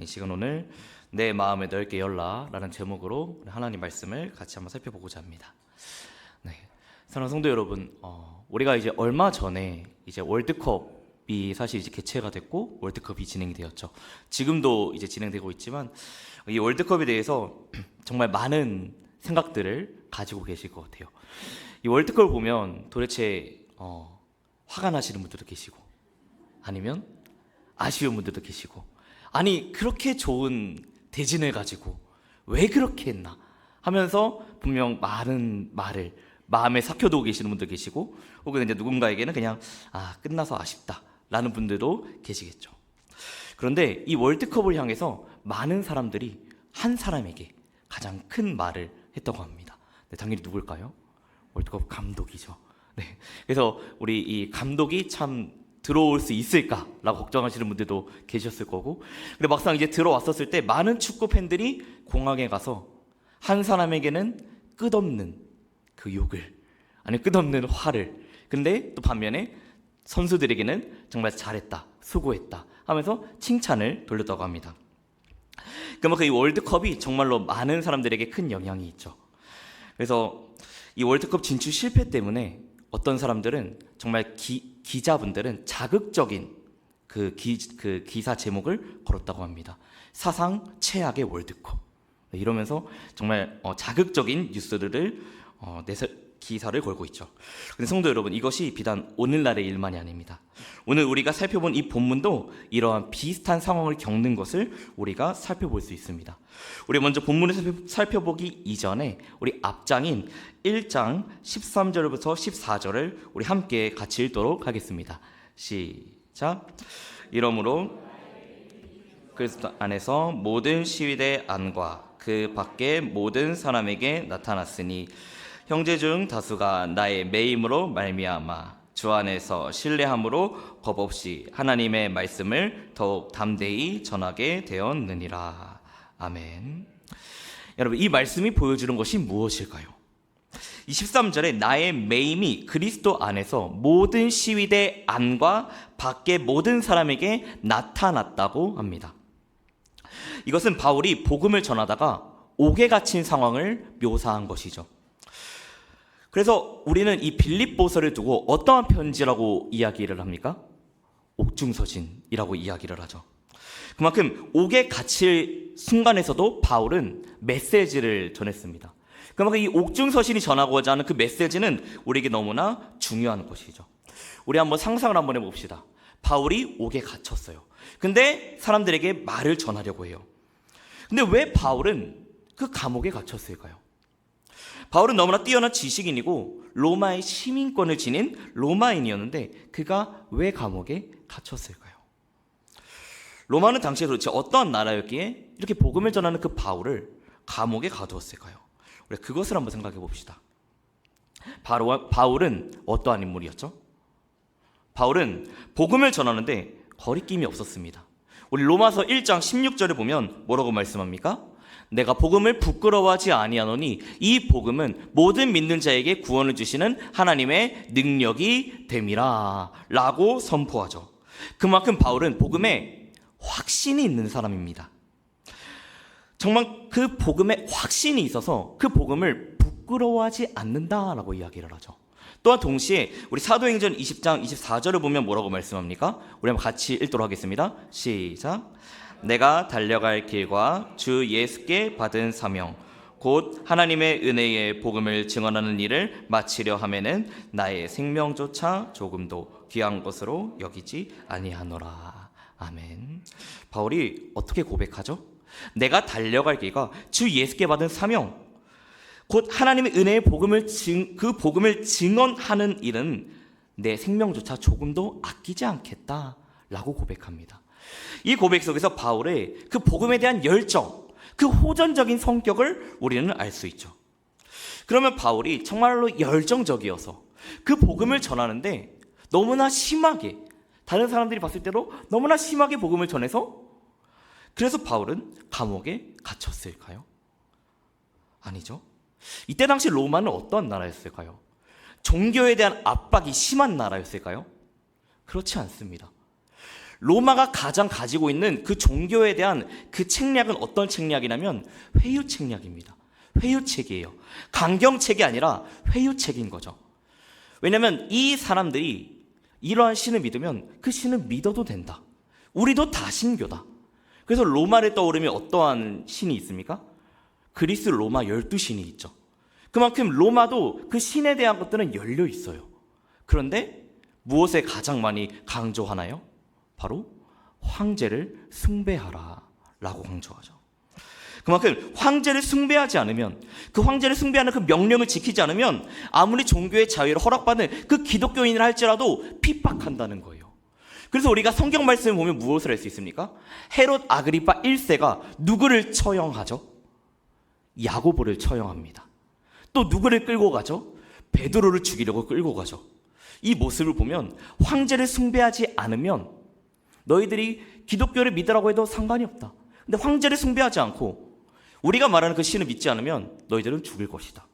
이 시간 오늘 내 마음에 넓게 열라라는 제목으로 하나님 말씀을 같이 한번 살펴보고자 합니다. 네, 사랑하는 성도 여러분, 우리가 이제 얼마 전에 이제 월드컵이 사실 이제 개최가 됐고 월드컵이 진행이 되었죠. 지금도 이제 진행되고 있지만 이 월드컵에 대해서 정말 많은 생각들을 가지고 계실 것 같아요. 이 월드컵을 보면 도대체 화가 나시는 분들도 계시고 아니면 아쉬운 분들도 계시고, 아니 그렇게 좋은 대진을 가지고 왜 그렇게 했나 하면서 분명 많은 말을 마음에 삭혀두고 계시는 분도 계시고, 혹은 이제 누군가에게는 그냥 끝나서 아쉽다 라는 분들도 계시겠죠. 그런데 이 월드컵을 향해서 많은 사람들이 한 사람에게 가장 큰 말을 했다고 합니다. 네, 당연히 누굴까요? 월드컵 감독이죠. 네, 그래서 우리 이 감독이 참 들어올 수 있을까라고 걱정하시는 분들도 계셨을 거고, 근데 막상 이제 들어왔었을 때 많은 축구 팬들이 공항에 가서 한 사람에게는 끝없는 그 욕을, 아니 끝없는 화를, 근데 또 반면에 선수들에게는 정말 잘했다, 수고했다 하면서 칭찬을 돌렸다고 합니다. 그만큼 이 월드컵이 정말로 많은 사람들에게 큰 영향이 있죠. 그래서 이 월드컵 진출 실패 때문에 어떤 사람들은 정말 기자분들은 자극적인 그 기사 제목을 걸었다고 합니다. 사상 최악의 월드컵, 이러면서 정말 자극적인 뉴스들을 기사를 걸고 있죠. 근데 성도 여러분, 이것이 비단 오늘날의 일만이 아닙니다. 오늘 우리가 살펴본 이 본문도 이러한 비슷한 상황을 겪는 것을 우리가 살펴볼 수 있습니다. 우리 먼저 본문을 살펴보기 이전에 우리 앞장인 1장 13절부터 14절을 우리 함께 같이 읽도록 하겠습니다. 시작. 이러므로 그리스도 안에서 모든 시위대 안과 그 밖의 모든 사람에게 나타났으니 형제 중 다수가 나의 매임으로 말미암아 주 안에서 신뢰함으로 겁없이 하나님의 말씀을 더욱 담대히 전하게 되었느니라. 아멘. 여러분, 이 말씀이 보여주는 것이 무엇일까요? 23절에 나의 매임이 그리스도 안에서 모든 시위대 안과 밖의 모든 사람에게 나타났다고 합니다. 이것은 바울이 복음을 전하다가 옥에 갇힌 상황을 묘사한 것이죠. 그래서 우리는 이 빌립보서를 두고 어떠한 편지라고 이야기를 합니까? 옥중서신이라고 이야기를 하죠. 그만큼 옥에 갇힐 순간에서도 바울은 메시지를 전했습니다. 그만큼 이 옥중서신이 전하고자 하는 그 메시지는 우리에게 너무나 중요한 것이죠. 우리 한번 상상을 한번 해봅시다. 바울이 옥에 갇혔어요. 근데 사람들에게 말을 전하려고 해요. 근데 왜 바울은 그 감옥에 갇혔을까요? 바울은 너무나 뛰어난 지식인이고 로마의 시민권을 지닌 로마인이었는데 그가 왜 감옥에 갇혔을까요? 로마는 당시에 도대체 어떠한 나라였기에 이렇게 복음을 전하는 그 바울을 감옥에 가두었을까요? 우리 그것을 한번 생각해 봅시다. 바울은 어떠한 인물이었죠? 바울은 복음을 전하는데 거리낌이 없었습니다. 우리 로마서 1장 16절에 보면 뭐라고 말씀합니까? 내가 복음을 부끄러워하지 아니하노니 이 복음은 모든 믿는 자에게 구원을 주시는 하나님의 능력이 됨이라 라고 선포하죠. 그만큼 바울은 복음에 확신이 있는 사람입니다. 정말 그 복음에 확신이 있어서 그 복음을 부끄러워하지 않는다라고 이야기를 하죠. 또한 동시에 우리 사도행전 20장 24절을 보면 뭐라고 말씀합니까? 우리 한번 같이 읽도록 하겠습니다. 시작. 내가 달려갈 길과 주 예수께 받은 사명 곧 하나님의 은혜의 복음을 증언하는 일을 마치려 하면은 나의 생명조차 조금도 귀한 것으로 여기지 아니하노라. 아멘. 바울이 어떻게 고백하죠? 내가 달려갈 길과 주 예수께 받은 사명 곧 하나님의 은혜의 복음을 그 복음을 증언하는 일은 내 생명조차 조금도 아끼지 않겠다라고 고백합니다. 이 고백 속에서 바울의 그 복음에 대한 열정, 그 호전적인 성격을 우리는 알 수 있죠. 그러면 바울이 정말로 열정적이어서 그 복음을 전하는데 너무나 심하게, 다른 사람들이 봤을 때도 너무나 심하게 복음을 전해서 그래서 바울은 감옥에 갇혔을까요? 아니죠. 이때 당시 로마는 어떤 나라였을까요? 종교에 대한 압박이 심한 나라였을까요? 그렇지 않습니다. 로마가 가장 가지고 있는 그 종교에 대한 그 책략은 어떤 책략이냐면 회유책략입니다. 회유책이에요. 강경책이 아니라 회유책인 거죠. 왜냐하면 이 사람들이 이러한 신을 믿으면 그 신을 믿어도 된다. 우리도 다 신교다. 그래서 로마를 떠오르면 어떠한 신이 있습니까? 그리스 로마 12신이 있죠. 그만큼 로마도 그 신에 대한 것들은 열려 있어요. 그런데 무엇에 가장 많이 강조하나요? 바로 황제를 숭배하라 라고 강조하죠. 그만큼 황제를 숭배하지 않으면, 그 황제를 숭배하는 그 명령을 지키지 않으면 아무리 종교의 자유를 허락받는 그 기독교인이라 할지라도 핍박한다는 거예요. 그래서 우리가 성경 말씀을 보면 무엇을 할 수 있습니까? 헤롯 아그리파 1세가 누구를 처형하죠? 야고보를 처형합니다. 또 누구를 끌고 가죠? 베드로를 죽이려고 끌고 가죠. 이 모습을 보면 황제를 숭배하지 않으면 너희들이 기독교를 믿으라고 해도 상관이 없다. 근데 황제를 숭배하지 않고 우리가 말하는 그 신을 믿지 않으면 너희들은 죽을 것이다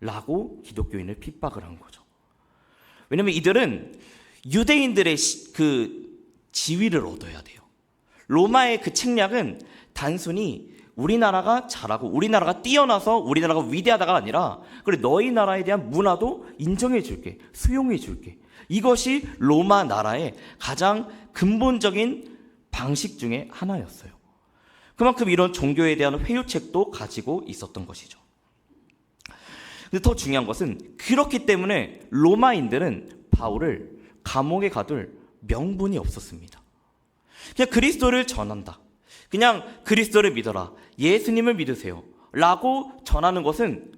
라고 기독교인을 핍박을 한 거죠. 왜냐하면 이들은 유대인들의 그 지위를 얻어야 돼요. 로마의 그 책략은 단순히 우리나라가 잘하고 우리나라가 뛰어나서 우리나라가 위대하다가 아니라, 그래 너희 나라에 대한 문화도 인정해 줄게, 수용해 줄게. 이것이 로마 나라의 가장 근본적인 방식 중에 하나였어요. 그만큼 이런 종교에 대한 회유책도 가지고 있었던 것이죠. 근데 더 중요한 것은 그렇기 때문에 로마인들은 바울을 감옥에 가둘 명분이 없었습니다. 그냥 그리스도를 전한다, 그냥 그리스도를 믿어라, 예수님을 믿으세요 라고 전하는 것은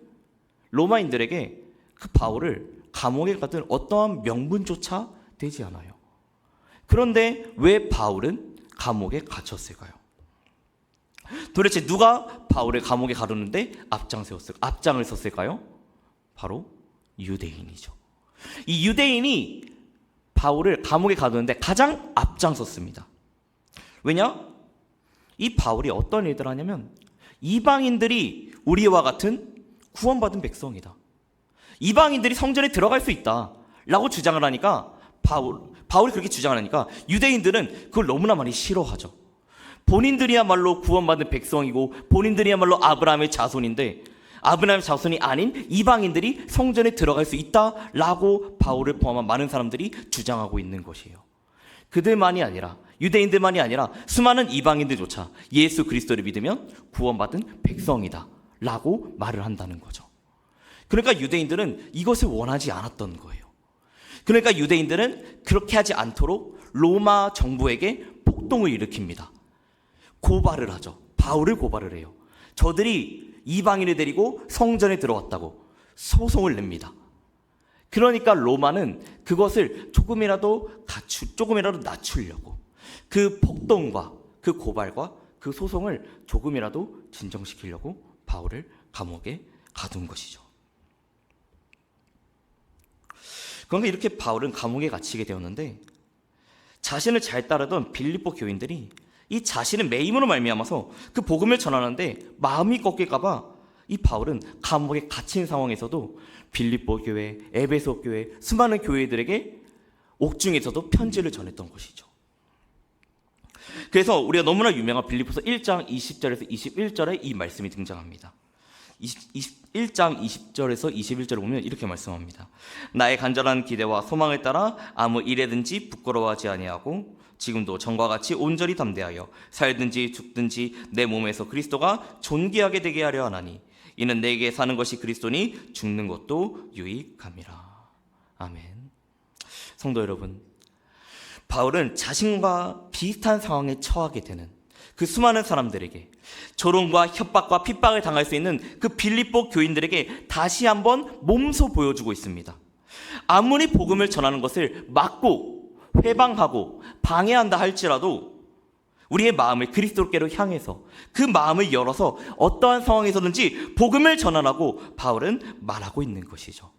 로마인들에게 그 바울을 감옥에 가둔 어떠한 명분조차 되지 않아요. 그런데 왜 바울은 감옥에 갇혔을까요? 도대체 누가 바울을 감옥에 가두는데 앞장을 섰을까요? 바로 유대인이죠. 이 유대인이 바울을 감옥에 가두는데 가장 앞장섰습니다. 왜냐? 이 바울이 어떤 일들을 하냐면 이방인들이 우리와 같은 구원받은 백성이다, 이방인들이 성전에 들어갈 수 있다 라고 주장을 하니까, 바울이 그렇게 주장을 하니까 유대인들은 그걸 너무나 많이 싫어하죠. 본인들이야말로 구원받은 백성이고 본인들이야말로 아브라함의 자손인데 아브라함의 자손이 아닌 이방인들이 성전에 들어갈 수 있다라고 바울을 포함한 많은 사람들이 주장하고 있는 것이에요. 그들만이 아니라, 유대인들만이 아니라 수많은 이방인들조차 예수 그리스도를 믿으면 구원받은 백성이다 라고 말을 한다는 거죠. 그러니까 유대인들은 이것을 원하지 않았던 거예요. 그러니까 유대인들은 그렇게 하지 않도록 로마 정부에게 폭동을 일으킵니다. 고발을 하죠. 바울을 고발을 해요. 저들이 이방인을 데리고 성전에 들어왔다고 소송을 냅니다. 그러니까 로마는 그것을 조금이라도 낮추려고 그 폭동과 그 고발과 그 소송을 조금이라도 진정시키려고 바울을 감옥에 가둔 것이죠. 그런데 이렇게 바울은 감옥에 갇히게 되었는데 자신을 잘 따르던 빌립보 교인들이 이 자신의 매임으로 말미암아서 그 복음을 전하는데 마음이 꺾일까 봐 이 바울은 감옥에 갇힌 상황에서도 빌립보 교회, 에베소 교회, 수많은 교회들에게 옥중에서도 편지를 전했던 것이죠. 그래서 우리가 너무나 유명한 빌립보서 1장 20절에서 21절에 이 말씀이 등장합니다. 1장 20절에서 21절을 보면 이렇게 말씀합니다. 나의 간절한 기대와 소망을 따라 아무 일에든지 부끄러워하지 아니하고 지금도 전과 같이 온전히 담대하여 살든지 죽든지 내 몸에서 그리스도가 존귀하게 되게 하려 하나니 이는 내게 사는 것이 그리스도니 죽는 것도 유익함이라. 아멘. 성도 여러분, 바울은 자신과 비슷한 상황에 처하게 되는 그 수많은 사람들에게 조롱과 협박과 핍박을 당할 수 있는 그 빌립보 교인들에게 다시 한번 몸소 보여주고 있습니다. 아무리 복음을 전하는 것을 막고 회방하고 방해한다 할지라도 우리의 마음을 그리스도께로 향해서 그 마음을 열어서 어떠한 상황에서든지 복음을 전하라고 바울은 말하고 있는 것이죠.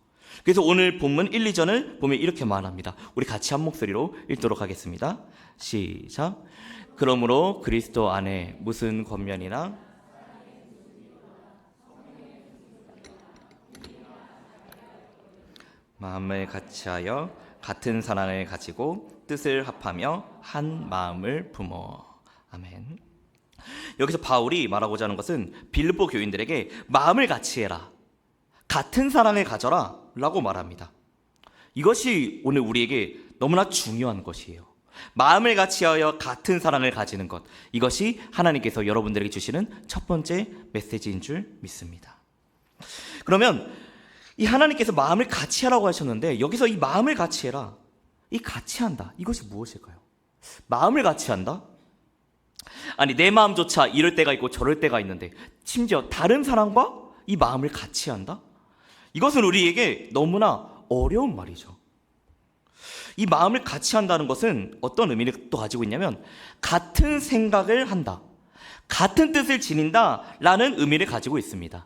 그래서 오늘 본문 1, 2절을 보면 이렇게 말합니다. 우리 같이 한 목소리로 읽도록 하겠습니다. 시작. 그러므로 그리스도 안에 무슨 권면이나 마음을 같이하여 같은 사랑을 가지고 뜻을 합하며 한 마음을 품어. 아멘. 여기서 바울이 말하고자 하는 것은 빌립보 교인들에게 마음을 같이 해라, 같은 사랑을 가져라 라고 말합니다. 이것이 오늘 우리에게 너무나 중요한 것이에요. 마음을 같이하여 같은 사랑을 가지는 것, 이것이 하나님께서 여러분들에게 주시는 첫 번째 메시지인 줄 믿습니다. 그러면 이 하나님께서 마음을 같이 하라고 하셨는데, 여기서 이 마음을 같이 해라, 이 같이 한다, 이것이 무엇일까요? 마음을 같이 한다? 아니, 내 마음조차 이럴 때가 있고 저럴 때가 있는데 심지어 다른 사람과 이 마음을 같이 한다? 이것은 우리에게 너무나 어려운 말이죠. 이 마음을 같이 한다는 것은 어떤 의미를 또 가지고 있냐면, 같은 생각을 한다, 같은 뜻을 지닌다 라는 의미를 가지고 있습니다.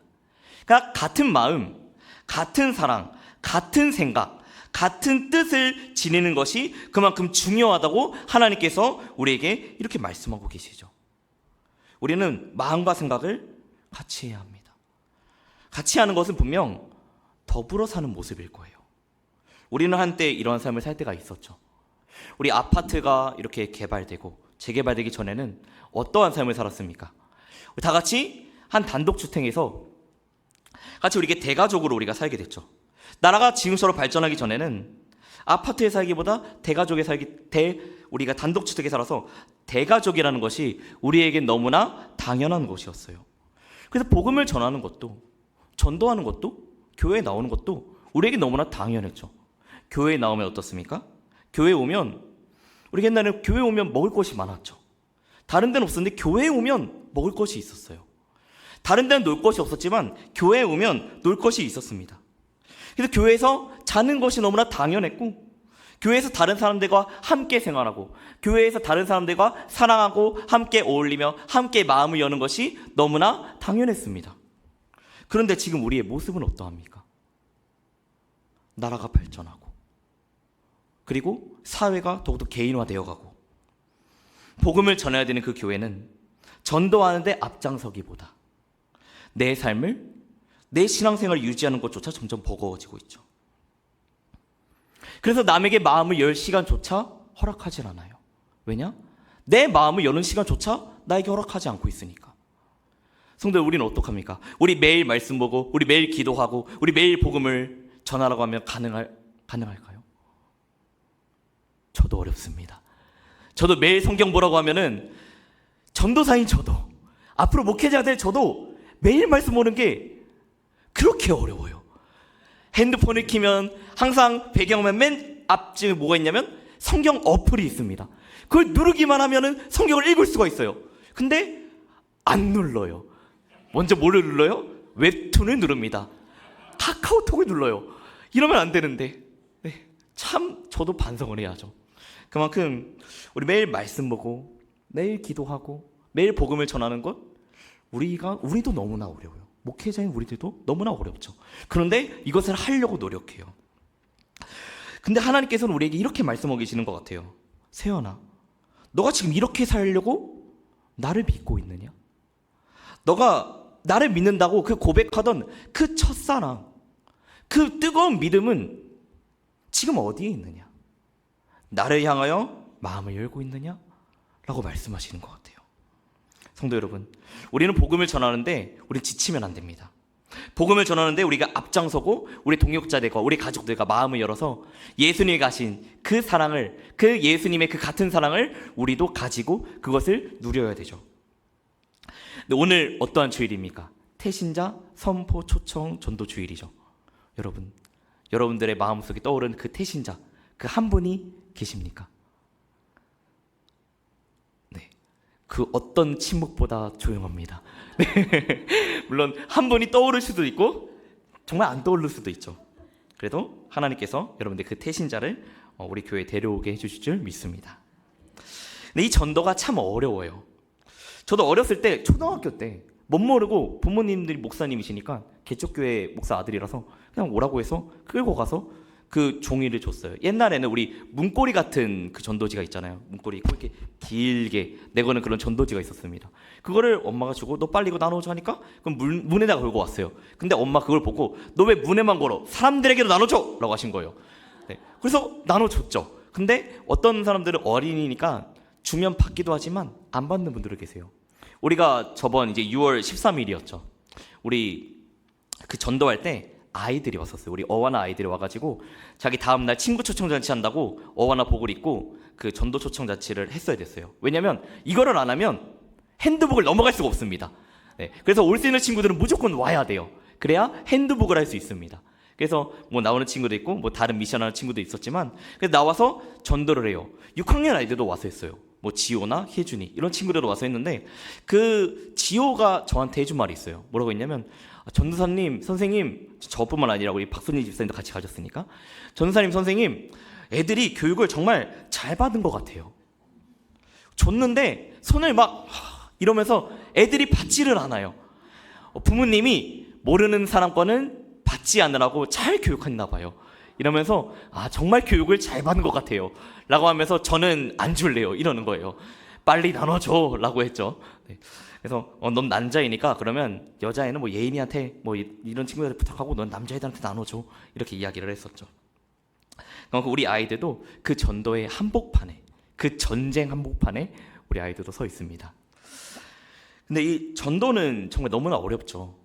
그러니까 같은 마음, 같은 사랑, 같은 생각, 같은 뜻을 지니는 것이 그만큼 중요하다고 하나님께서 우리에게 이렇게 말씀하고 계시죠. 우리는 마음과 생각을 같이 해야 합니다. 같이 하는 것은 분명 더불어 사는 모습일 거예요. 우리는 한때 이런 삶을 살 때가 있었죠. 우리 아파트가 이렇게 개발되고 재개발되기 전에는 어떠한 삶을 살았습니까? 다 같이 한 단독주택에서 같이 우리가 대가족으로 우리가 살게 됐죠. 나라가 지금처럼 발전하기 전에는 아파트에 살기보다 우리가 단독주택에 살아서 대가족이라는 것이 우리에겐 너무나 당연한 것이었어요. 그래서 복음을 전하는 것도, 전도하는 것도, 교회에 나오는 것도 우리에게 너무나 당연했죠. 교회에 나오면 어떻습니까? 교회에 오면, 우리 옛날에는 교회에 오면 먹을 것이 많았죠. 다른 데는 없었는데 교회에 오면 먹을 것이 있었어요. 다른 데는 놀 것이 없었지만 교회에 오면 놀 것이 있었습니다. 그래서 교회에서 자는 것이 너무나 당연했고, 교회에서 다른 사람들과 함께 생활하고, 교회에서 다른 사람들과 사랑하고 함께 어울리며 함께 마음을 여는 것이 너무나 당연했습니다. 그런데 지금 우리의 모습은 어떠합니까? 나라가 발전하고, 그리고 사회가 더욱더 개인화되어 가고, 복음을 전해야 되는 그 교회는 전도하는 데 앞장서기보다 내 삶을, 내 신앙생활을 유지하는 것조차 점점 버거워지고 있죠. 그래서 남에게 마음을 열 시간조차 허락하지 않아요. 왜냐? 내 마음을 여는 시간조차 나에게 허락하지 않고 있으니까. 성도, 우리는 어떡합니까? 우리 매일 말씀 보고, 우리 매일 기도하고, 우리 매일 복음을 전하라고 하면 가능할까요? 저도 어렵습니다. 저도 매일 성경 보라고 하면은, 전도사인 저도, 앞으로 목회자가 될 저도 매일 말씀 보는 게 그렇게 어려워요. 핸드폰을 켜면 항상 배경화면 맨 앞쯤에 뭐가 있냐면 성경 어플이 있습니다. 그걸 누르기만 하면은 성경을 읽을 수가 있어요. 근데 안 눌러요. 먼저 뭐를 눌러요? 웹툰을 누릅니다. 카카오톡을 눌러요. 이러면 안 되는데, 네, 참 저도 반성을 해야죠. 그만큼 우리 매일 말씀 보고 매일 기도하고 매일 복음을 전하는 것, 우리도 너무나 어려워요. 목회자인 우리들도 너무나 어렵죠. 그런데 이것을 하려고 노력해요. 근데 하나님께서는 우리에게 이렇게 말씀하고 계시는 것 같아요. 세연아, 너가 지금 이렇게 살려고 나를 믿고 있느냐? 너가 나를 믿는다고 그 고백하던 그 첫사랑, 그 뜨거운 믿음은 지금 어디에 있느냐? 나를 향하여 마음을 열고 있느냐? 라고 말씀하시는 것 같아요. 성도 여러분, 우리는 복음을 전하는데 우리 지치면 안 됩니다. 복음을 전하는데 우리가 앞장서고 우리 동역자들과 우리 가족들과 마음을 열어서 예수님이 가신 그 사랑을, 그 예수님의 그 같은 사랑을 우리도 가지고 그것을 누려야 되죠. 근데 오늘 어떠한 주일입니까? 태신자 선포 초청 전도 주일이죠. 여러분들의 마음속에 떠오른 그 태신자, 그 한 분이 계십니까? 네, 그 어떤 침묵보다 조용합니다. 네. 물론 한 분이 떠오를 수도 있고 정말 안 떠오를 수도 있죠. 그래도 하나님께서 여러분들 그 태신자를 우리 교회에 데려오게 해주실 줄 믿습니다. 근데 이 전도가 참 어려워요. 저도 어렸을 때, 초등학교 때 못 모르고 부모님들이 목사님이시니까 개척교회 목사 아들이라서 그냥 오라고 해서 끌고 가서 그 종이를 줬어요. 옛날에는 우리 문고리 같은 그 전도지가 있잖아요. 문고리 이렇게 길게 내거는 그런 전도지가 있었습니다. 그거를 엄마가 주고, 너 빨리 이거 나눠줘 하니까 그럼 문에다 걸고 왔어요. 근데 엄마 그걸 보고, 너 왜 문에만 걸어? 사람들에게도 나눠줘! 라고 하신 거예요. 네. 그래서 나눠줬죠. 근데 어떤 사람들은 어린이니까 주면 받기도 하지만 안 받는 분들이 계세요. 우리가 저번 이제 6월 13일이었죠. 우리 그 전도할 때 아이들이 왔었어요. 우리 어와나 아이들이 와가지고 자기 다음날 친구 초청 잔치 한다고 어와나 복을 입고 그 전도 초청 잔치를 했어야 됐어요. 왜냐면 이거를 안 하면 핸드북을 넘어갈 수가 없습니다. 네. 그래서 올 수 있는 친구들은 무조건 와야 돼요. 그래야 핸드북을 할 수 있습니다. 그래서 뭐 나오는 친구도 있고 뭐 다른 미션하는 친구도 있었지만 그래서 나와서 전도를 해요. 6학년 아이들도 와서 했어요. 뭐 지호나 혜준이 이런 친구들도 와서 했는데 그 지호가 저한테 해준 말이 있어요. 뭐라고 했냐면 전도사님 선생님, 저뿐만 아니라 우리 박선희 집사님도 같이 가셨으니까, 전도사님 선생님, 애들이 교육을 정말 잘 받은 것 같아요. 줬는데 손을 막 이러면서 애들이 받지를 않아요. 부모님이 모르는 사람 거는 받지 않으라고 잘 교육했나 봐요. 이러면서 정말 교육을 잘 받은 것 같아요 라고 하면서 저는 안 줄래요 이러는 거예요. 빨리 나눠줘 라고 했죠. 네. 그래서 넌 남자이니까 그러면 여자애는 뭐 예인이한테 뭐 이런 친구들 부탁하고 넌 남자애들한테 나눠줘 이렇게 이야기를 했었죠. 그러니까 우리 아이들도 그 전도의 한복판에, 그 전쟁 한복판에 우리 아이들도 서 있습니다. 근데 이 전도는 정말 너무나 어렵죠.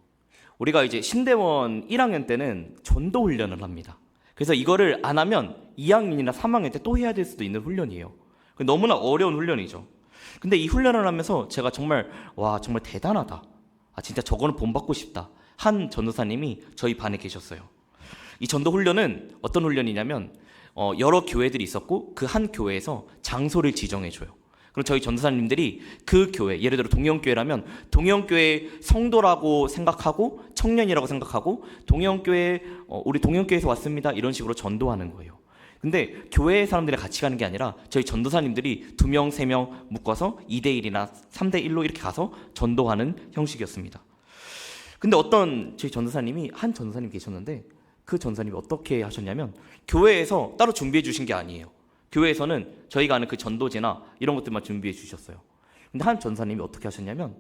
우리가 이제 신대원 1학년 때는 전도 훈련을 합니다. 그래서 이거를 안 하면 2학년이나 3학년 때 또 해야 될 수도 있는 훈련이에요. 너무나 어려운 훈련이죠. 근데 이 훈련을 하면서 제가 정말 정말 대단하다, 진짜 저거는 본받고 싶다 한 전도사님이 저희 반에 계셨어요. 이 전도 훈련은 어떤 훈련이냐면 여러 교회들이 있었고 그 한 교회에서 장소를 지정해줘요. 그럼 저희 전도사님들이 그 교회, 예를 들어 동영교회라면 동영교회 성도라고 생각하고 청년이라고 생각하고 동영교회, 우리 동영교회에서 왔습니다 이런 식으로 전도하는 거예요. 근데 교회 사람들이 같이 가는 게 아니라 저희 전도사님들이 2명, 3명 묶어서 2대1이나 3대1로 이렇게 가서 전도하는 형식이었습니다. 근데 어떤 저희 전도사님이, 한 전도사님 계셨는데 그 전도사님이 어떻게 하셨냐면 교회에서 따로 준비해 주신 게 아니에요. 교회에서는 저희가 아는 그 전도제나 이런 것들만 준비해 주셨어요. 근데 한 전사님이 어떻게 하셨냐면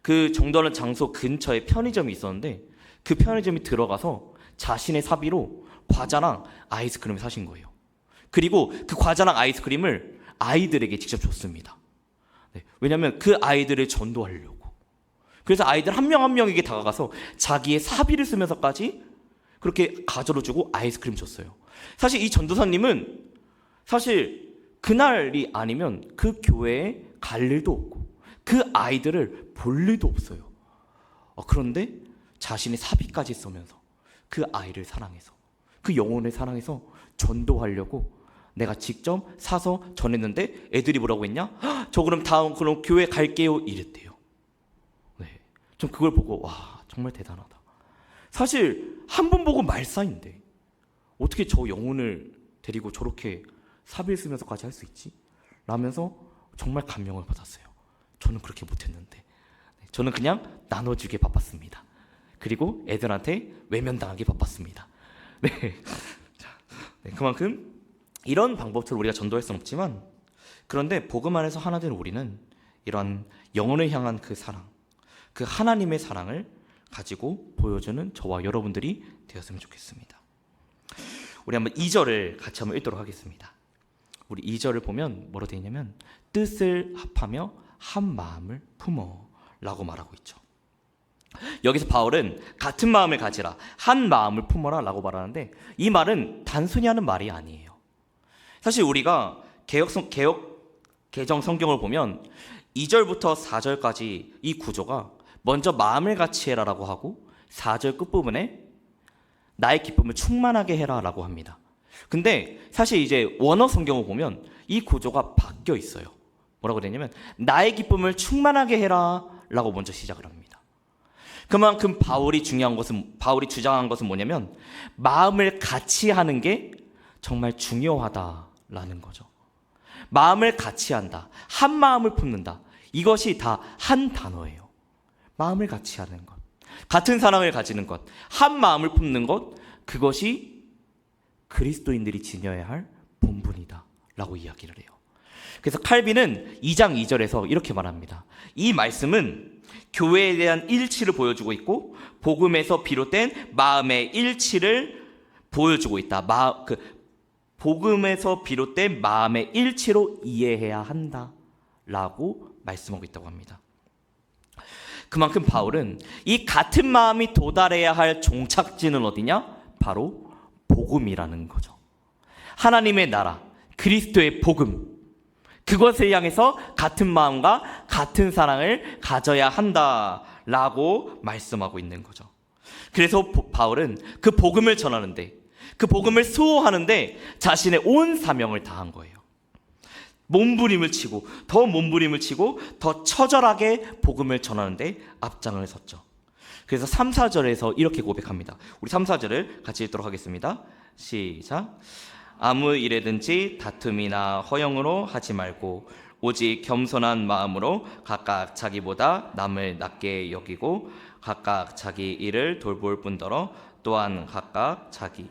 그 정도하는 장소 근처에 편의점이 있었는데 그 편의점이 들어가서 자신의 사비로 과자랑 아이스크림을 사신 거예요. 그리고 그 과자랑 아이스크림을 아이들에게 직접 줬습니다. 네, 왜냐하면 그 아이들을 전도하려고. 그래서 아이들 한 명 한 명에게 다가가서 자기의 사비를 쓰면서까지 그렇게 가져다 주고 아이스크림 줬어요. 사실 이 전도사님은 사실 그날이 아니면 그 교회에 갈 일도 없고 그 아이들을 볼 일도 없어요. 그런데 자신의 사비까지 쓰면서 그 아이를 사랑해서, 그 영혼을 사랑해서 전도하려고 내가 직접 사서 전했는데 애들이 뭐라고 했냐? 저 그럼 그럼 교회 갈게요 이랬대요. 네, 좀 그걸 보고 정말 대단하다. 사실 한 번 보고 말싸인데 어떻게 저 영혼을 데리고 저렇게 사비를 쓰면서까지 할 수 있지? 라면서 정말 감명을 받았어요. 저는 그렇게 못했는데 저는 그냥 나눠주기에 바빴습니다. 그리고 애들한테 외면당하기 바빴습니다. 네. 네, 그만큼 이런 방법처럼 우리가 전도할 수는 없지만, 그런데 복음 안에서 하나 된 우리는 이런 영혼을 향한 그 사랑, 그 하나님의 사랑을 가지고 보여주는 저와 여러분들이 되었으면 좋겠습니다. 우리 한번 2절을 같이 한번 읽도록 하겠습니다. 우리 2절을 보면 뭐로 되어 있냐면 뜻을 합하며 한 마음을 품어 라고 말하고 있죠. 여기서 바울은 같은 마음을 가지라, 한 마음을 품어라 라고 말하는데 이 말은 단순히 하는 말이 아니에요. 사실 우리가 개정 성경을 보면 2절부터 4절까지 이 구조가 먼저 마음을 같이 해라 라고 하고 4절 끝부분에 나의 기쁨을 충만하게 해라 라고 합니다. 근데 사실 이제 원어 성경을 보면 이 구조가 바뀌어 있어요. 뭐라고 되냐면 나의 기쁨을 충만하게 해라 라고 먼저 시작을 합니다. 그만큼 바울이 주장한 것은 뭐냐면 마음을 같이 하는 게 정말 중요하다라는 거죠. 마음을 같이 한다, 한 마음을 품는다, 이것이 다 한 단어예요. 마음을 같이 하는 것, 같은 사랑을 가지는 것, 한 마음을 품는 것, 그것이 그리스도인들이 지녀야 할 본분이다 라고 이야기를 해요. 그래서 칼빈은 2장 2절에서 이렇게 말합니다. 이 말씀은 교회에 대한 일치를 보여주고 있고 복음에서 비롯된 마음의 일치를 보여주고 있다. 복음에서 비롯된 마음의 일치로 이해해야 한다라고 말씀하고 있다고 합니다. 그만큼 바울은 이 같은 마음이 도달해야 할 종착지는 어디냐? 바로 복음이라는 거죠. 하나님의 나라, 그리스도의 복음, 그것을 향해서 같은 마음과 같은 사랑을 가져야 한다라고 말씀하고 있는 거죠. 그래서 바울은 그 복음을 전하는데, 그 복음을 수호하는데 자신의 온 사명을 다한 거예요. 몸부림을 치고 더 처절하게 복음을 전하는데 앞장을 섰죠. 그래서 3, 4절에서 이렇게 고백합니다. 우리 3, 4절을 같이 읽도록 하겠습니다. 시작. 아무 일에든지 다툼이나 허영으로 하지 말고 오직 겸손한 마음으로 각각 자기보다 남을 낮게 여기고 각각 자기 일을 돌볼 뿐더러 또한 각각 자기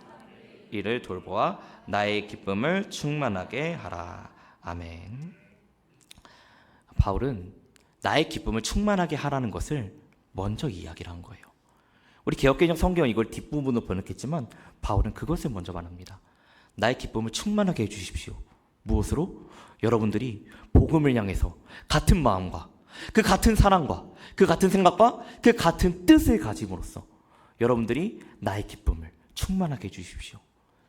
일을 돌보아 나의 기쁨을 충만하게 하라. 아멘. 바울은 나의 기쁨을 충만하게 하라는 것을 먼저 이야기를 한 거예요. 우리 개역개정 성경은 이걸 뒷부분으로 번역했지만 바울은 그것을 먼저 말합니다. 나의 기쁨을 충만하게 해주십시오. 무엇으로? 여러분들이 복음을 향해서 같은 마음과 그 같은 사랑과 그 같은 생각과 그 같은 뜻을 가짐으로써 여러분들이 나의 기쁨을 충만하게 해주십시오.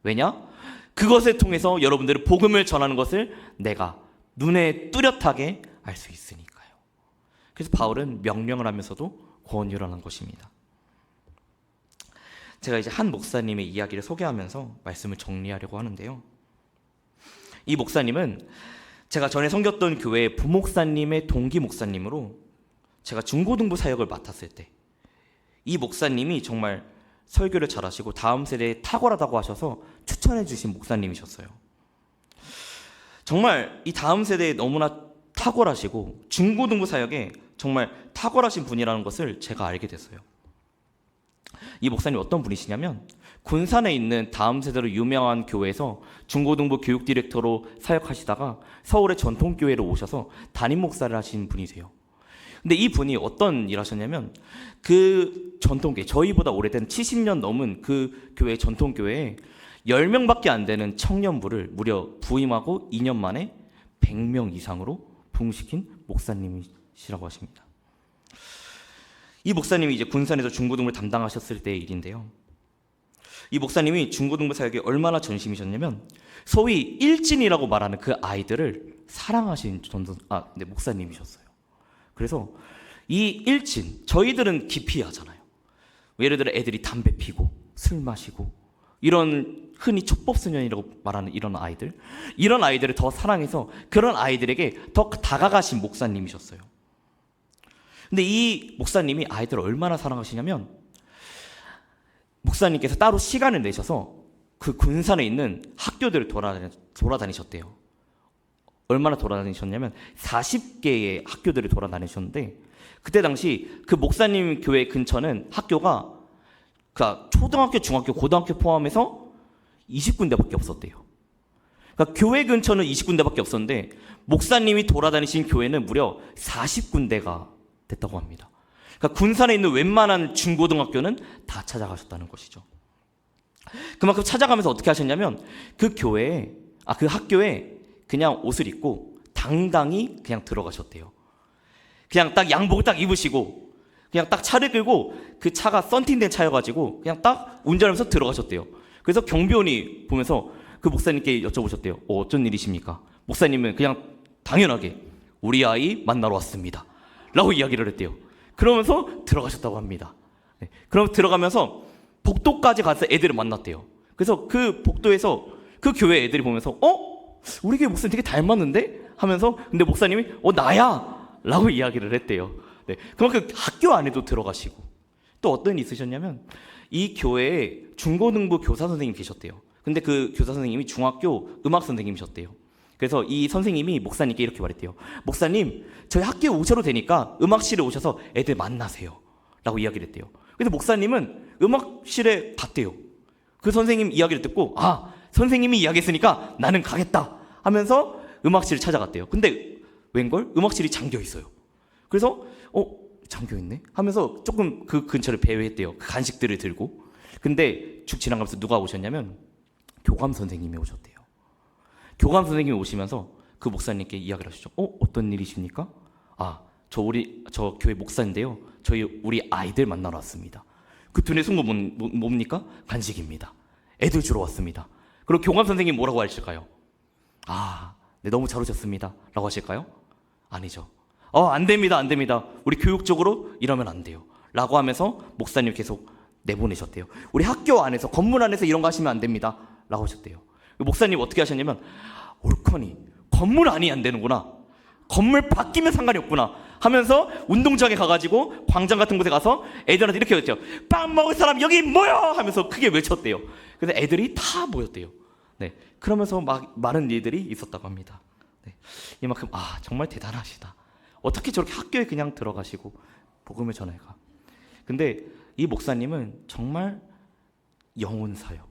왜냐? 그것을 통해서 여러분들이 복음을 전하는 것을 내가 눈에 뚜렷하게 알 수 있으니까요. 그래서 바울은 명령을 하면서도 권유를 하는 것입니다. 제가 이제 한 목사님의 이야기를 소개하면서 말씀을 정리하려고 하는데요. 이 목사님은 제가 전에 섬겼던 교회의 부목사님의 동기 목사님으로 제가 중고등부 사역을 맡았을 때 이 목사님이 정말 설교를 잘하시고 다음 세대에 탁월하다고 하셔서 추천해 주신 목사님이셨어요. 정말 이 다음 세대에 너무나 탁월하시고 중고등부 사역에 정말 탁월하신 분이라는 것을 제가 알게 됐어요. 이 목사님 어떤 분이시냐면 군산에 있는 다음 세대로 유명한 교회에서 중고등부 교육 디렉터로 사역하시다가 서울의 전통교회로 오셔서 담임 목사를 하신 분이세요. 근데 이 분이 어떤 일 하셨냐면 그 전통교회, 저희보다 오래된 70년 넘은 그 교회 전통교회에 10명밖에 안 되는 청년부를 무려 부임하고 2년 만에 100명 이상으로 부흥시킨 목사님이시라고 하십니다. 이 목사님이 이제 군산에서 중고등부를 담당하셨을 때의 일인데요. 이 목사님이 중고등부 사역에 얼마나 전심이셨냐면 소위 일진이라고 말하는 그 아이들을 사랑하신 목사님이셨어요. 그래서 이 일진, 저희들은 기피하잖아요. 예를 들어 애들이 담배 피고 술 마시고 이런 흔히 촉법소년이라고 말하는 이런 아이들을 더 사랑해서 그런 아이들에게 더 다가가신 목사님이셨어요. 근데 이 목사님이 아이들을 얼마나 사랑하시냐면 목사님께서 따로 시간을 내셔서 그 군산에 있는 학교들을 돌아다니셨대요. 얼마나 돌아다니셨냐면 40개의 학교들을 돌아다니셨는데 그때 당시 그 목사님 교회 근처는 학교가 그러니까 초등학교, 중학교, 고등학교 포함해서 20군데밖에 없었대요. 그러니까 교회 근처는 20군데밖에 없었는데 목사님이 돌아다니신 교회는 무려 40군데가 됐다고 합니다. 그러니까 군산에 있는 웬만한 중고등학교는 다 찾아가셨다는 것이죠. 그만큼 찾아가면서 어떻게 하셨냐면 그 학교에 그냥 옷을 입고 당당히 그냥 들어가셨대요. 그냥 딱 양복을 딱 입으시고 그냥 딱 차를 끌고 그 차가 썬팅된 차여가지고 그냥 딱 운전하면서 들어가셨대요. 그래서 경비원이 보면서 그 목사님께 여쭤보셨대요. 어쩐 일이십니까? 목사님은 그냥 당연하게 우리 아이 만나러 왔습니다 라고 이야기를 했대요. 그러면서 들어가셨다고 합니다. 네. 그럼 들어가면서 복도까지 가서 애들을 만났대요. 그래서 그 복도에서 그 교회 애들이 보면서 우리 교회 목사님 되게 닮았는데? 하면서 근데 목사님이 나야! 라고 이야기를 했대요. 네. 그만큼 학교 안에도 들어가시고 또 어떤 일이 있으셨냐면 이 교회에 중고등부 교사 선생님이 계셨대요. 근데 그 교사 선생님이 중학교 음악 선생님이셨대요. 그래서 이 선생님이 목사님께 이렇게 말했대요. 목사님, 저희 학교에 오셔도 되니까 음악실에 오셔서 애들 만나세요 라고 이야기를 했대요. 그래서 목사님은 음악실에 갔대요. 그 선생님 이야기를 듣고 선생님이 이야기했으니까 나는 가겠다 하면서 음악실을 찾아갔대요. 근데 웬걸? 음악실이 잠겨 있어요. 그래서 잠겨 있네 하면서 조금 그 근처를 배회했대요. 그 간식들을 들고. 근데 쭉 지나가면서 누가 오셨냐면 교감 선생님이 오셨대요. 교감 선생님이 오시면서 그 목사님께 이야기를 하시죠. 어떤 일이십니까? 저 교회 목사인데요. 우리 아이들 만나러 왔습니다. 그 두 눈에 순간 뭡니까? 간식입니다. 애들 주러 왔습니다. 그리고 교감 선생님이 뭐라고 하실까요? 네, 너무 잘 오셨습니다. 라고 하실까요? 아니죠. 안 됩니다. 안 됩니다. 우리 교육적으로 이러면 안 돼요. 라고 하면서 목사님 계속 내보내셨대요. 우리 학교 안에서, 건물 안에서 이런 거 하시면 안 됩니다. 라고 하셨대요. 목사님 어떻게 하셨냐면, 옳거니, 건물 안이 안 되는구나. 건물 바뀌면 상관이 없구나. 하면서 운동장에 가가지고 광장 같은 곳에 가서 애들한테 이렇게 했죠. 빵 먹을 사람 여기 모여! 하면서 크게 외쳤대요. 그래서 애들이 다 모였대요. 네. 그러면서 많은 일들이 있었다고 합니다. 네. 이만큼, 정말 대단하시다. 어떻게 저렇게 학교에 그냥 들어가시고 복음을 전할까? 근데 이 목사님은 정말 영혼사역,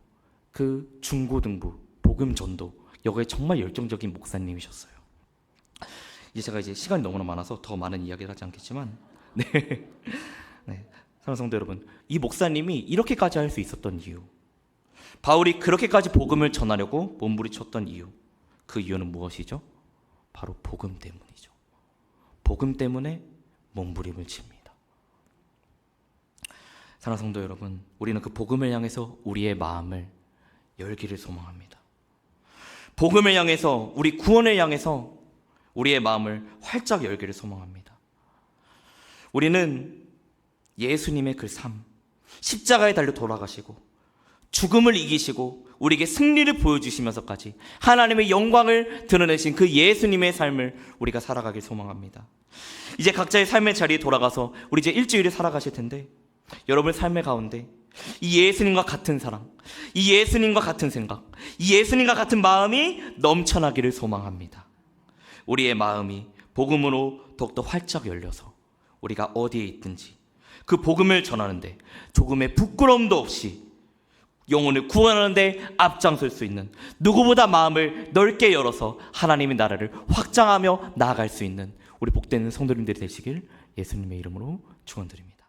그 중고등부, 복음 전도, 여기에 정말 열정적인 목사님이셨어요. 제가 시간이 너무나 많아서 더 많은 이야기를 하지 않겠지만, 네. 사랑하는 성도 여러분, 이 목사님이 이렇게까지 할 수 있었던 이유, 바울이 그렇게까지 복음을 전하려고 몸부림쳤던 이유, 그 이유는 무엇이죠? 바로 복음 때문이죠. 복음 때문에 몸부림을 칩니다. 사랑하는 성도 여러분, 우리는 그 복음을 향해서 우리의 마음을 열기를 소망합니다. 복음을 향해서, 우리 구원을 향해서 우리의 마음을 활짝 열기를 소망합니다. 우리는 예수님의 그 삶, 십자가에 달려 돌아가시고 죽음을 이기시고 우리에게 승리를 보여주시면서까지 하나님의 영광을 드러내신 그 예수님의 삶을 우리가 살아가길 소망합니다. 이제 각자의 삶의 자리에 돌아가서 우리 이제 일주일을 살아가실 텐데, 여러분의 삶의 가운데 이 예수님과 같은 사랑, 이 예수님과 같은 생각, 이 예수님과 같은 마음이 넘쳐나기를 소망합니다. 우리의 마음이 복음으로 더욱더 활짝 열려서 우리가 어디에 있든지 그 복음을 전하는데 조금의 부끄러움도 없이 영혼을 구원하는데 앞장설 수 있는, 누구보다 마음을 넓게 열어서 하나님의 나라를 확장하며 나아갈 수 있는 우리 복되는 성도님들이 되시길 예수님의 이름으로 축원드립니다.